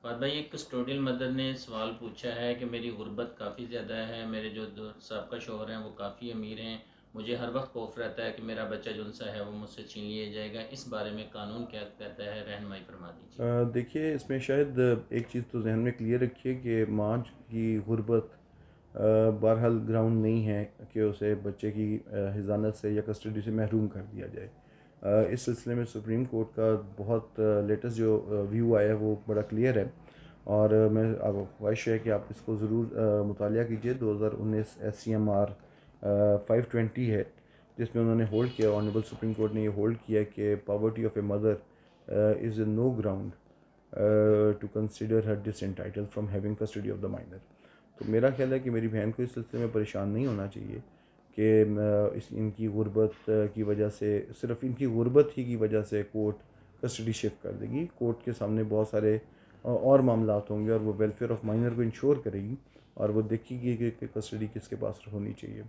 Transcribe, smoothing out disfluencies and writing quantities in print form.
فہد بھائی، ایک custodial mother نے سوال پوچھا ہے کہ میری غربت کافی زیادہ ہے، میرے جو سابقہ شوہر ہیں وہ کافی امیر ہیں، مجھے ہر وقت خوف رہتا ہے کہ میرا بچہ جن سا ہے وہ مجھ سے چھین لیا جائے گا، اس بارے میں قانون کیا کہتا ہے؟ رہنمائی فرما دیجیے۔ دیکھیے، اس میں شاید ایک چیز تو ذہن میں کلیئر رکھیے کہ ماں کی غربت بہرحال گراؤنڈ نہیں ہے کہ اسے بچے کی حضانت سے یا کسٹڈی سے محروم کر دیا جائے۔ اس سلسلے میں سپریم کورٹ کا بہت لیٹسٹ جو ویو آیا ہے وہ بڑا کلیئر ہے، اور میں اب خواہش ہے کہ آپ اس کو ضرور مطالعہ کیجیے۔ 2019 SCMR 520 ہے، جس میں انہوں نے ہولڈ کیا، آنریبل سپریم کورٹ نے یہ ہولڈ کیا کہ poverty of a mother is a no ground to consider her disentitled from having custody of the minor۔ تو میرا خیال ہے کہ میری بہن کو اس سلسلے میں پریشان نہیں ہونا چاہیے کہ ان کی غربت کی وجہ سے، صرف ان کی غربت ہی کی وجہ سے کورٹ کسٹڈی شفٹ کر دے گی۔ کورٹ کے سامنے بہت سارے اور معاملات ہوں گے، اور وہ ویلفیئر آف مائنر کو انشور کرے گی، اور وہ دیکھے گی کہ کسٹڈی کس کے پاس ہونی چاہیے۔